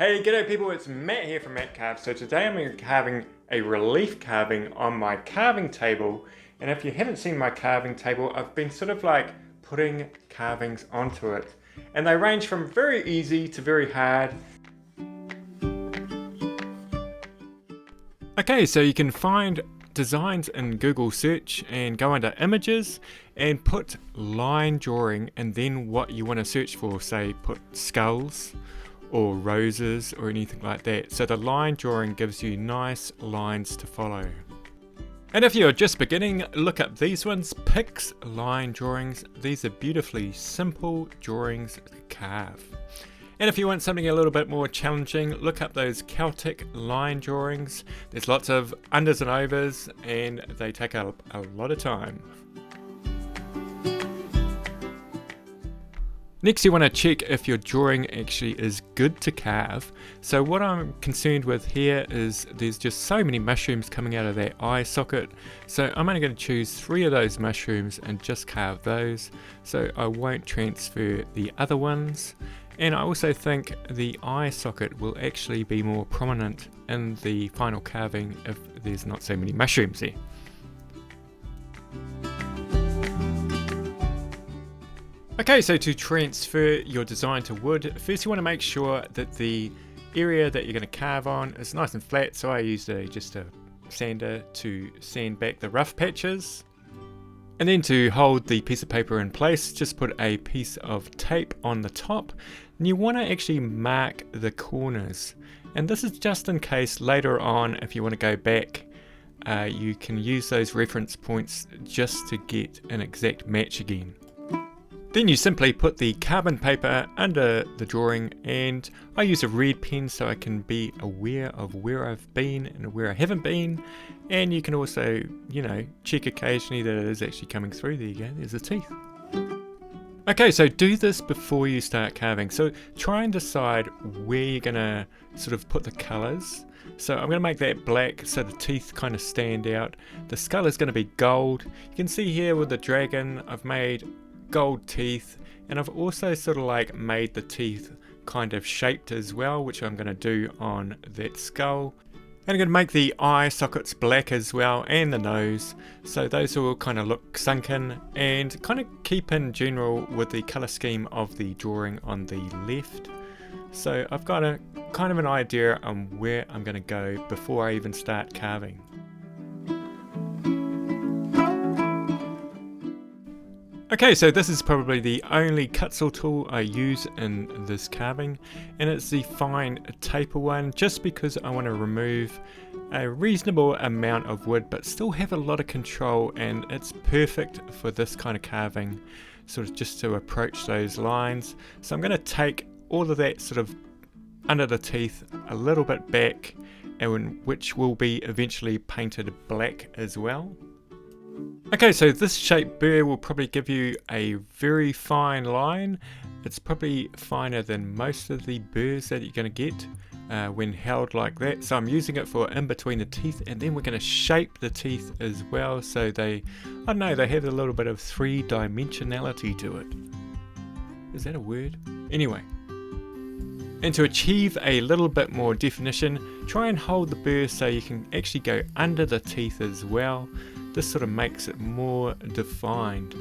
Hey, g'day people, it's Matt here from Matt Carve. So today I'm going to be carving a relief carving on my carving table. And if you haven't seen my carving table, I've been sort of like putting carvings onto it. And they range from very easy to very hard. Okay, so you can find designs in Google search and go under images and put line drawing and then what you want to search for. Say put skulls or roses or anything like that. So the line drawing gives you nice lines to follow. And if you're just beginning, look up these ones, Pix line drawings. These are beautifully simple drawings to carve. And if you want something a little bit more challenging, look up those Celtic line drawings. There's lots of unders and overs and they take up a lot of time. Next you want to check if your drawing actually is good to carve. So what I'm concerned with here is there's just so many mushrooms coming out of that eye socket. So I'm only going to choose 3 of those mushrooms and just carve those. So I won't transfer the other ones. And I also think the eye socket will actually be more prominent in the final carving if there's not so many mushrooms there. Okay, so to transfer your design to wood, first you want to make sure that the area that you're going to carve on is nice and flat. So I used just a sander to sand back the rough patches. And then to hold the piece of paper in place, just put a piece of tape on the top. And you want to actually mark the corners. And this is just in case later on, if you want to go back, you can use those reference points just to get an exact match again. Then you simply put the carbon paper under the drawing, and I use a red pen so I can be aware of where I've been and where I haven't been. And you can also, check occasionally that it is actually coming through. There you go, there's the teeth. Okay, so do this before you start carving. So try and decide where you're gonna sort of put the colors. So I'm gonna make that black so the teeth kind of stand out. The skull is gonna be gold. You can see here with the dragon, I've made gold teeth, and I've also sort of like made the teeth kind of shaped as well, which I'm going to do on that skull. And I'm going to make the eye sockets black as well, and the nose, so those will kind of look sunken and kind of keep in general with the color scheme of the drawing on the left. So I've got a kind of an idea on where I'm going to go before I even start carving. Okay, so this is probably the only Kutzall tool I use in this carving, and it's the fine taper one, just because I want to remove a reasonable amount of wood but still have a lot of control, and it's perfect for this kind of carving, sort of just to approach those lines. So I'm going to take all of that sort of under the teeth a little bit back, and which will be eventually painted black as well. Okay, so this shape burr will probably give you a very fine line. It's probably finer than most of the burrs that you're going to get when held like that. So I'm using it for in between the teeth, and then we're going to shape the teeth as well so they have a little bit of 3-dimensionality to it. Is that a word? Anyway. And to achieve a little bit more definition, try and hold the burr so you can actually go under the teeth as well. This sort of makes it more defined.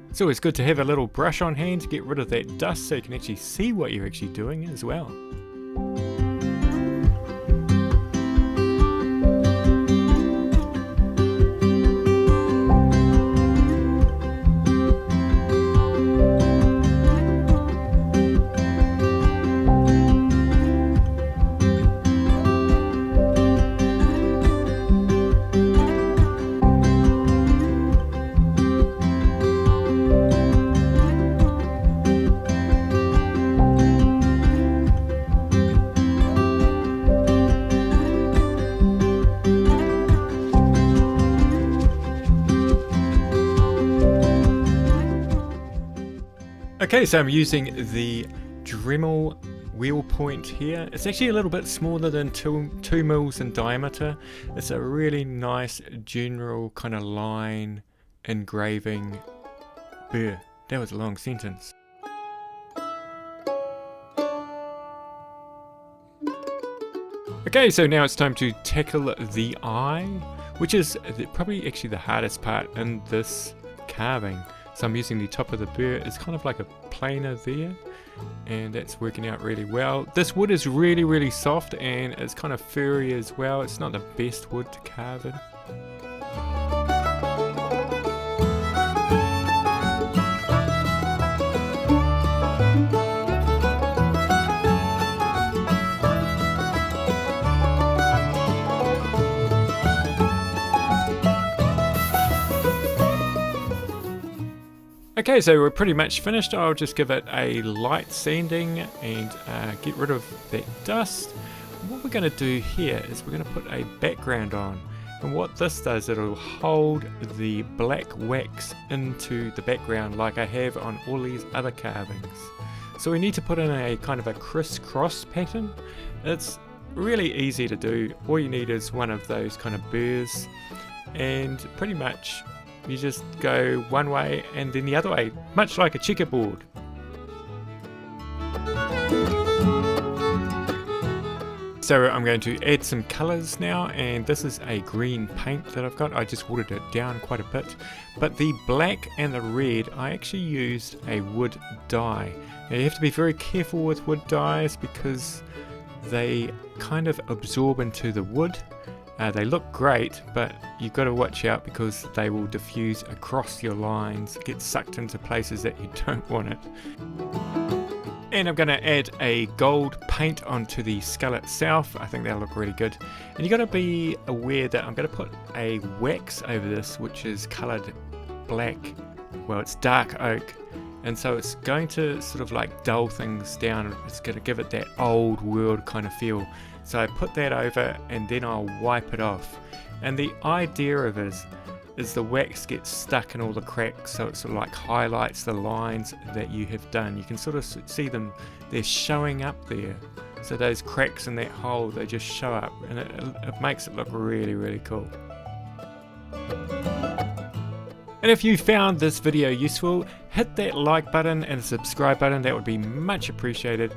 It's always good to have a little brush on hand to get rid of that dust so you can actually see what you're actually doing as well. Okay, so I'm using the Dremel wheel point here. It's actually a little bit smaller than 2 mils in diameter. It's a really nice general kind of line engraving burr. That was a long sentence. Okay, so now it's time to tackle the eye, which is probably actually the hardest part in this carving. So I'm using the top of the burr. It's kind of like a planer there, and that's working out really well. This wood is really soft, and it's kind of furry as well. It's not the best wood to carve in. Okay, so we're pretty much finished. I'll just give it a light sanding and get rid of that dust. What we're going to do here is we're going to put a background on, and what this does, it'll hold the black wax into the background like I have on all these other carvings. So we need to put in a kind of a crisscross pattern. It's really easy to do. All you need is one of those kind of burrs, and pretty much you just go one way and then the other way, much like a checkerboard. So I'm going to add some colours now, and this is a green paint that I've got. I just watered it down quite a bit. But the black and the red, I actually used a wood dye. Now you have to be very careful with wood dyes because they kind of absorb into the wood. They look great, but you've got to watch out because they will diffuse across your lines, get sucked into places that you don't want it. And I'm going to add a gold paint onto the skull itself. I think that'll look really good. And you've got to be aware that I'm going to put a wax over this, which is coloured black. Well, it's dark oak. And so it's going to sort of like dull things down. It's going to give it that old world kind of feel. So I put that over and then I'll wipe it off. And the idea of it is the wax gets stuck in all the cracks, so it sort of like highlights the lines that you have done. You can sort of see them, they're showing up there. So those cracks in that hole, they just show up, and it makes it look really cool. And if you found this video useful, hit that like button and subscribe button. That would be much appreciated.